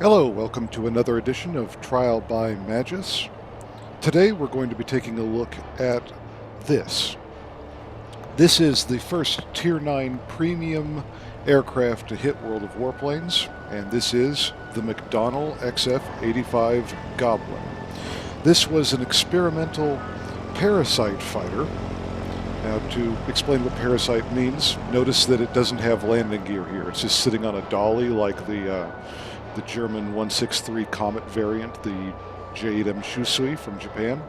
Hello, welcome to another edition of Trial by Magus. Today we're going to be taking a look at this. This is the first Tier 9 premium aircraft to hit World of Warplanes, and this is the McDonnell XF-85 Goblin. This was an experimental parasite fighter. Now, to explain what parasite means, notice that it doesn't have landing gear here. It's just sitting on a dolly like the German 163 Comet variant, the J-8M Shusui from Japan,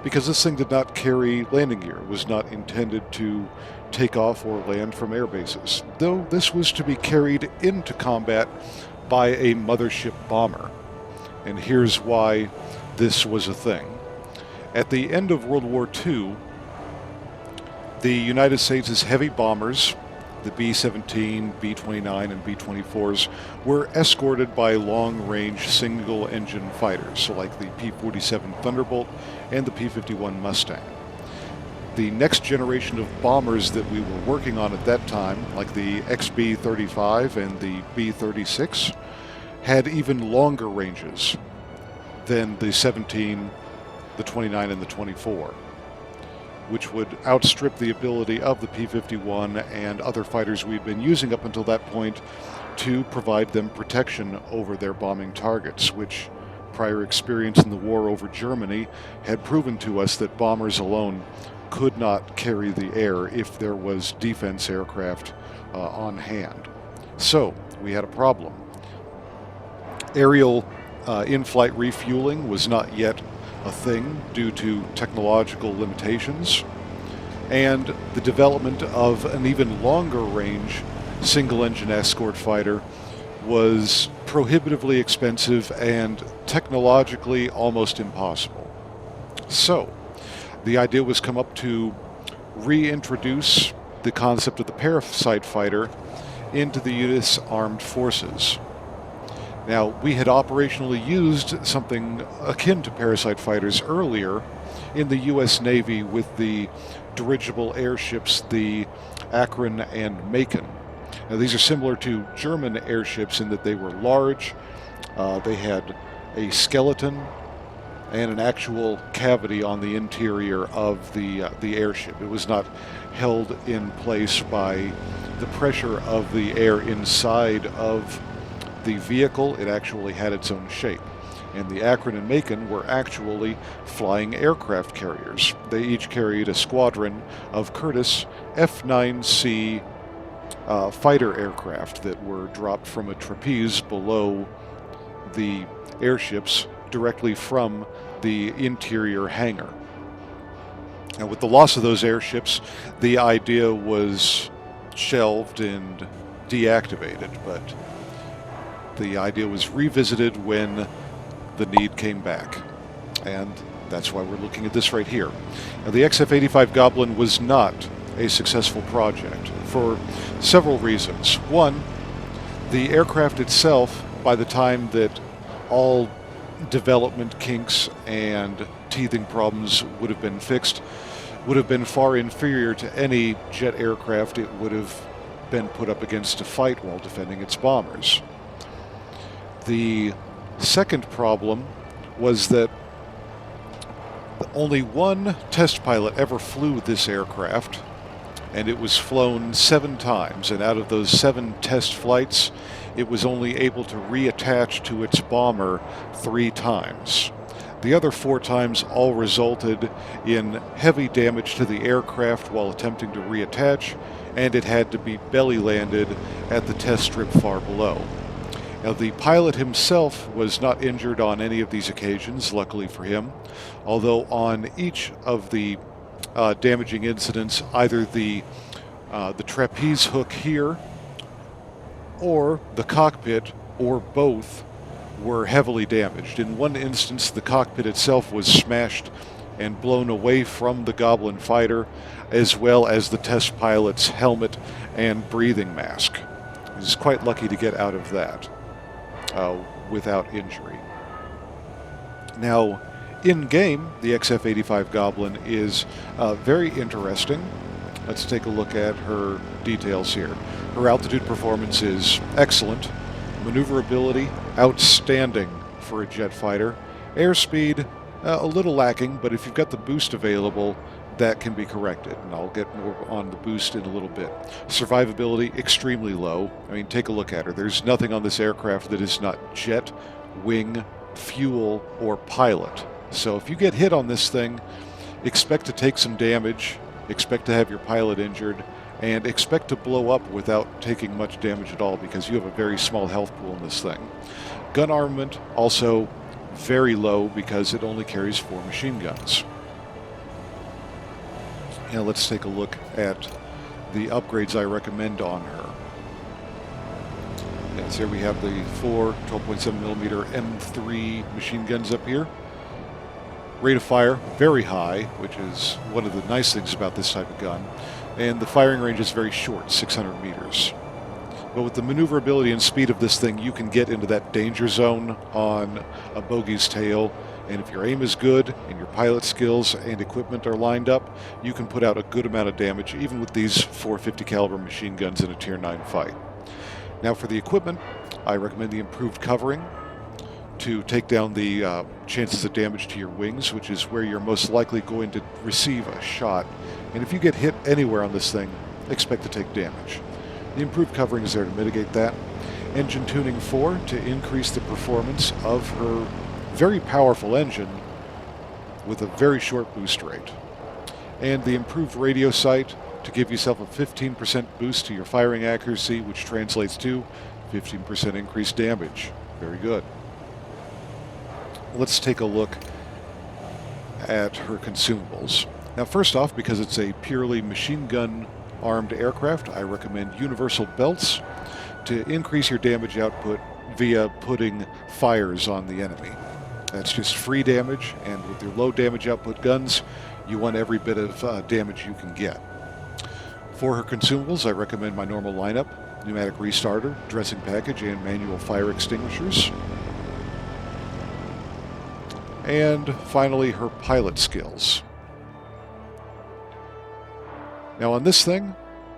because this thing did not carry landing gear. It was not intended to take off or land from air bases, though this was to be carried into combat by a mothership bomber. And here's why this was a thing. At the end of World War II, the United States' heavy bombers, the B-17, B-29, and B-24s, were escorted by long-range single-engine fighters, so like the P-47 Thunderbolt and the P-51 Mustang. The next generation of bombers that we were working on at that time, like the XB-35 and the B-36, had even longer ranges than the 17, the 29, and the 24, which would outstrip the ability of the P-51 and other fighters we'd been using up until that point to provide them protection over their bombing targets, which prior experience in the war over Germany had proven to us that bombers alone could not carry the air if there was defense aircraft on hand. So we had a problem. Aerial in-flight refueling was not yet a thing due to technological limitations, and the development of an even longer range single-engine escort fighter was prohibitively expensive and technologically almost impossible. So the idea was come up to reintroduce the concept of the parasite fighter into the U.S. Armed Forces. Now, we had operationally used something akin to parasite fighters earlier in the U.S. Navy with the dirigible airships, the Aeternali and Mikhail. Now, these are similar to German airships in that they were large, they had a skeleton and an actual cavity on the interior of the airship. It was not held in place by the pressure of the air inside of the vehicle. It actually had its own shape. And the Aeternali and Mikhail were actually flying aircraft carriers. They each carried a squadron of Curtiss F-9C fighter aircraft that were dropped from a trapeze below the airships directly from the interior hangar. Now, with the loss of those airships, the idea was shelved and deactivated, but the idea was revisited when the need came back, and that's why we're looking at this right here. Now, the XF-85 Goblin was not a successful project for several reasons. One, the aircraft itself, by the time that all development kinks and teething problems would have been fixed, would have been far inferior to any jet aircraft it would have been put up against to fight while defending its bombers. The second problem was that only one test pilot ever flew this aircraft, and it was flown 7 times, and out of those 7 test flights, it was only able to reattach to its bomber 3 times. The other 4 times all resulted in heavy damage to the aircraft while attempting to reattach, and it had to be belly landed at the test strip far below. Now, the pilot himself was not injured on any of these occasions, luckily for him, although on each of the damaging incidents, either the trapeze hook here or the cockpit or both were heavily damaged. In one instance, the cockpit itself was smashed and blown away from the Goblin fighter, as well as the test pilot's helmet and breathing mask. He was quite lucky to get out of that without injury. Now, in-game, the XF-85 Goblin is very interesting. Let's take a look at her details here. Her altitude performance is excellent. Maneuverability outstanding for a jet fighter. Airspeed, a little lacking, but if you've got the boost available, that can be corrected, and I'll get more on the boost in a little bit. Survivability, extremely low. I mean, take a look at her. There's nothing on this aircraft that is not jet, wing, fuel, or pilot. So if you get hit on this thing, expect to take some damage, expect to have your pilot injured, and expect to blow up without taking much damage at all because you have a very small health pool in this thing. Gun armament, also very low because it only carries 4 machine guns. Now let's take a look at the upgrades I recommend on her. Yes, here we have the 4 12.7mm M3 machine guns up here. Rate of fire, very high, which is one of the nice things about this type of gun. And the firing range is very short, 600 meters. But with the maneuverability and speed of this thing, you can get into that danger zone on a bogey's tail. And if your aim is good and your pilot skills and equipment are lined up, you can put out a good amount of damage, even with these 450 caliber machine guns in a Tier 9 fight. Now for the equipment, I recommend the improved covering to take down the chances of damage to your wings, which is where you're most likely going to receive a shot. And if you get hit anywhere on this thing, expect to take damage. The improved covering is there to mitigate that. Engine tuning 4 to increase the performance of her very powerful engine with a very short boost rate. And the improved radio sight to give yourself a 15% boost to your firing accuracy, which translates to 15% increased damage. Very good. Let's take a look at her consumables. Now first off, because it's a purely machine gun armed aircraft, I recommend universal belts to increase your damage output via putting fires on the enemy. That's just free damage, and with your low damage output guns, you want every bit of damage you can get. For her consumables, I recommend my normal lineup: pneumatic restarter, dressing package, and manual fire extinguishers. And finally, her pilot skills. Now on this thing,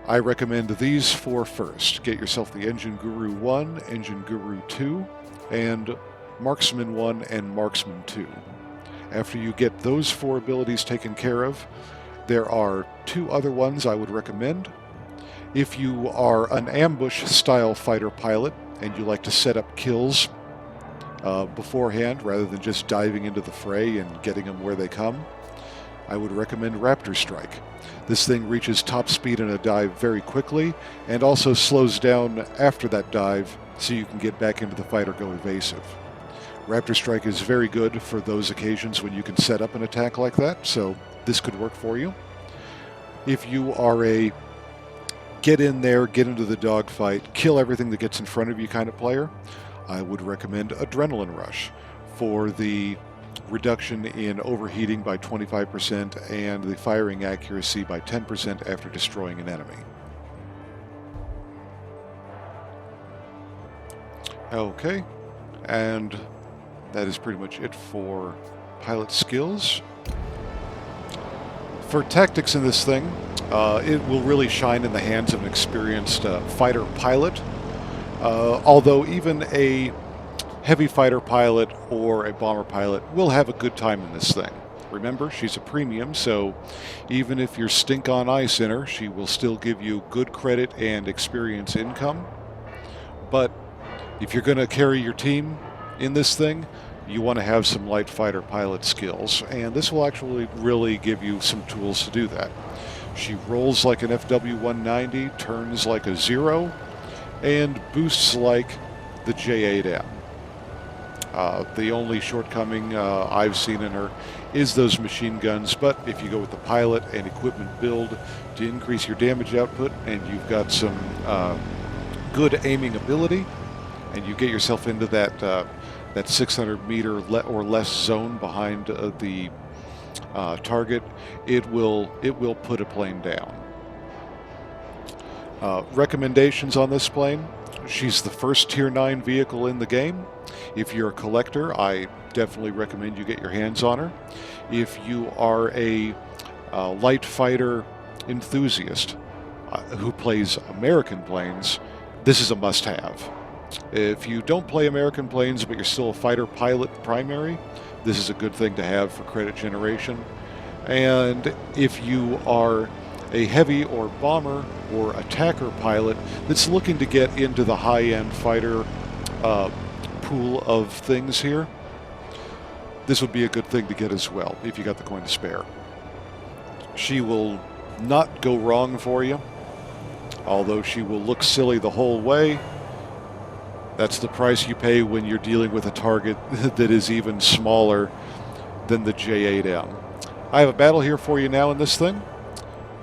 I recommend these 4 first. Get yourself the Engine Guru 1, Engine Guru 2, and Marksman 1 and Marksman 2. After you get those 4 abilities taken care of, there are 2 other ones I would recommend. If you are an ambush-style fighter pilot and you like to set up kills beforehand rather than just diving into the fray and getting them where they come, I would recommend Raptor Strike. This thing reaches top speed in a dive very quickly and also slows down after that dive so you can get back into the fight or go evasive. Raptor Strike is very good for those occasions when you can set up an attack like that, so this could work for you. If you are a get in there, get into the dogfight, kill everything that gets in front of you kind of player, I would recommend Adrenaline Rush for the reduction in overheating by 25% and the firing accuracy by 10% after destroying an enemy. Okay, and that is pretty much it for pilot skills. For tactics in this thing, it will really shine in the hands of an experienced fighter pilot. Although even a heavy fighter pilot or a bomber pilot will have a good time in this thing. Remember, she's a premium, so even if you're stink on ice in her, she will still give you good credit and experience income. But if you're going to carry your team in this thing, you want to have some light fighter pilot skills, and this will actually really give you some tools to do that. She rolls like an FW-190, turns like a Zero, and boosts like the J8M. The only shortcoming I've seen in her is those machine guns, but if you go with the pilot and equipment build to increase your damage output, and you've got some good aiming ability, and you get yourself into that 600 meter or less zone behind the target, it will put a plane down. Recommendations on this plane: she's the first Tier 9 vehicle in the game. If you're a collector, I definitely recommend you get your hands on her. If you are a light fighter enthusiast who plays American planes, this is a must-have. If you don't play American planes, but you're still a fighter pilot primary, this is a good thing to have for credit generation. And if you are a heavy or bomber or attacker pilot that's looking to get into the high-end fighter pool of things here, this would be a good thing to get as well, if you got the coin to spare. She will not go wrong for you, although she will look silly the whole way. That's the price you pay when you're dealing with a target that is even smaller than the J8M. I have a battle here for you now in this thing.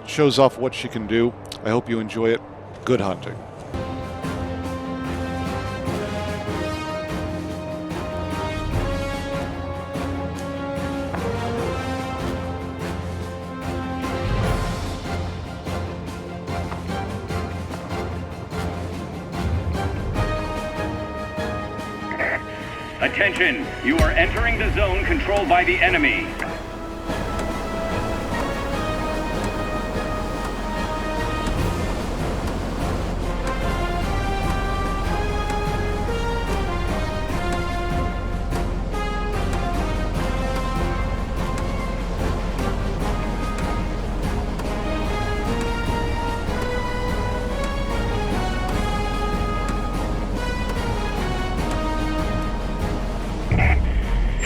Shows off what she can do. I hope you enjoy it. Good hunting. Attention! You are entering the zone controlled by the enemy.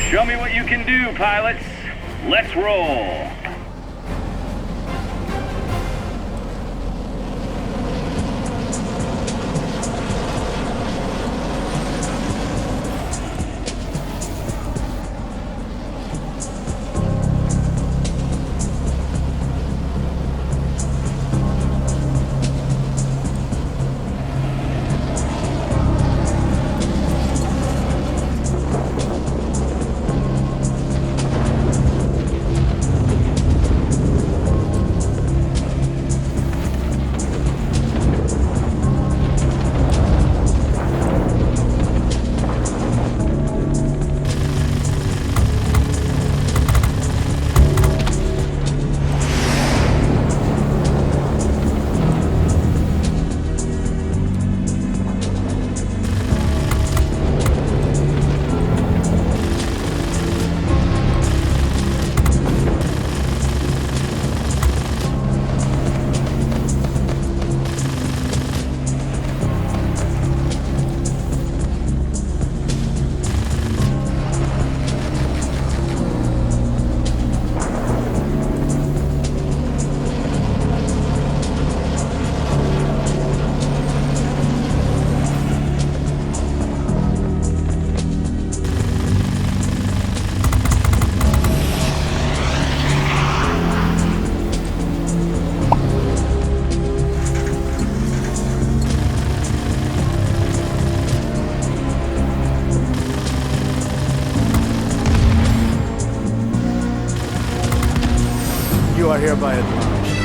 Show me what you can do, pilots. Let's roll. You are hereby admonished.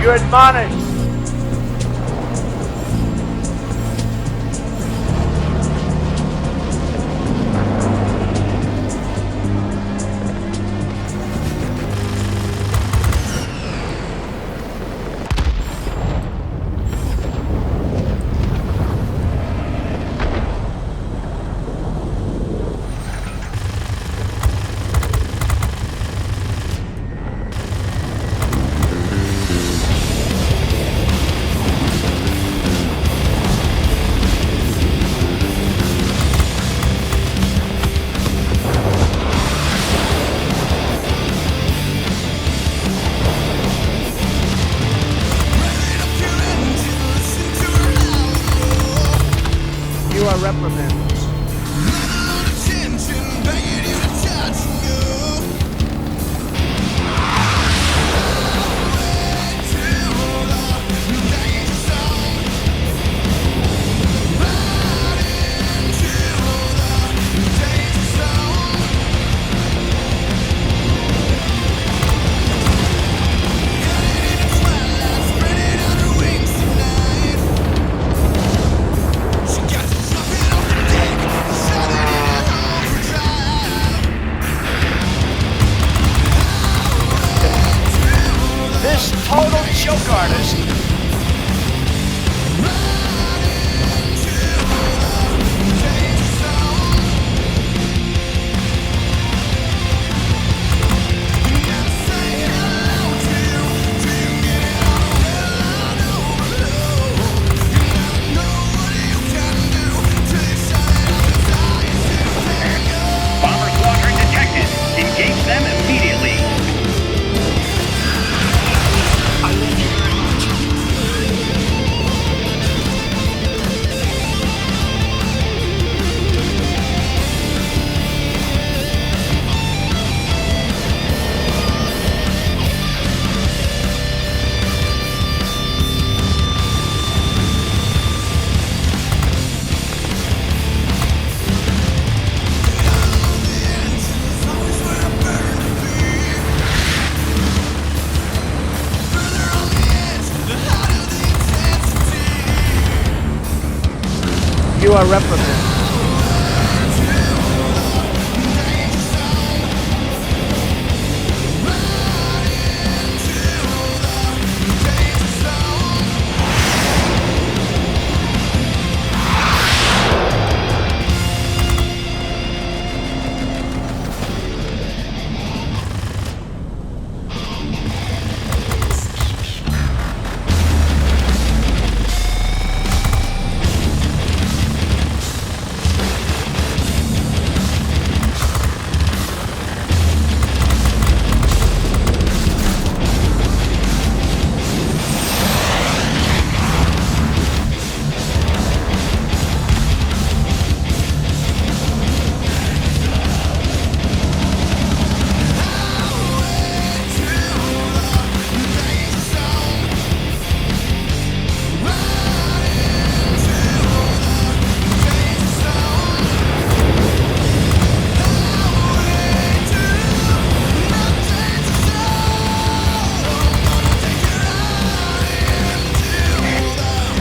You're admonished. this total joke artist. Bomber squadron detected. Engage them immediately. You are reprimanded.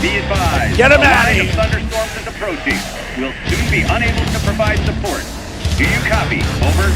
Be advised. Get 'em a outta line here. of thunderstorms is approaching. We'll soon be unable to provide support. Do you copy? Over.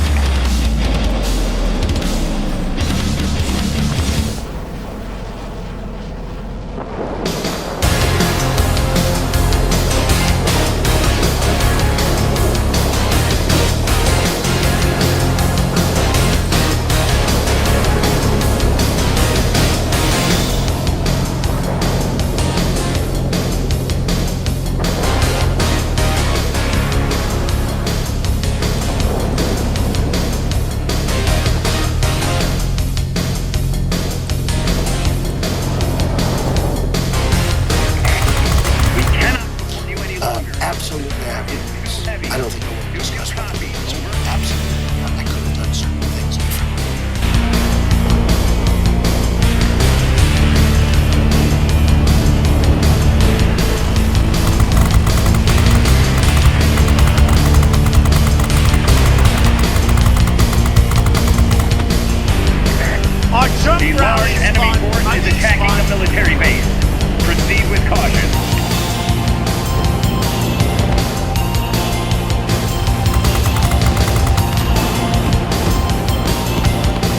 We cannot support you any longer. Absolutely. It's too heavy. I don't think I want to Do discuss you what copy? it is. Over. Absolutely. I could have done certain things differently. Our jump The rally large is enemy fun. force I is think it's attacking fun. the military base. Proceed with caution.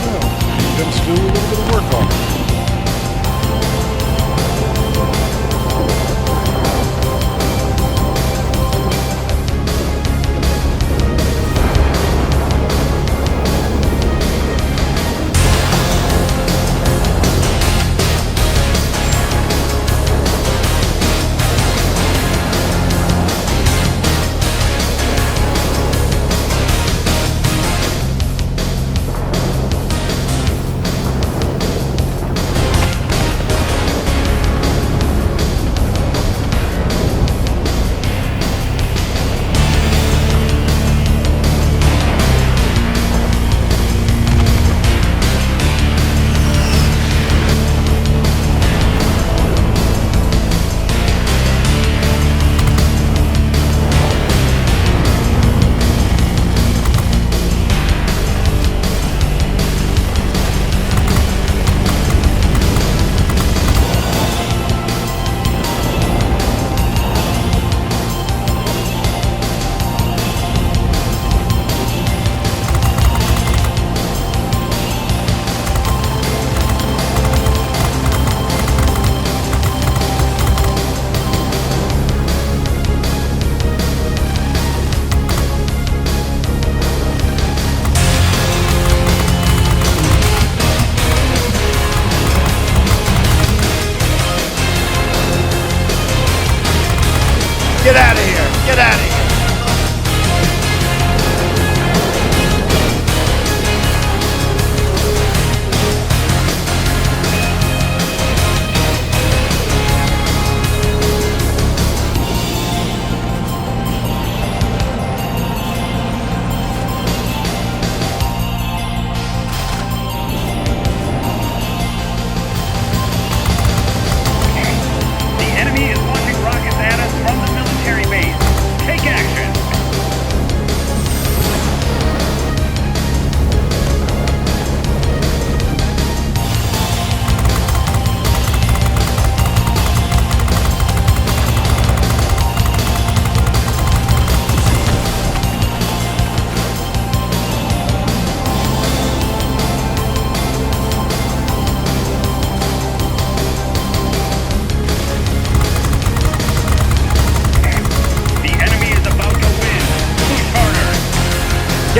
Well, let's do a little bit of work on it.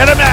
Get him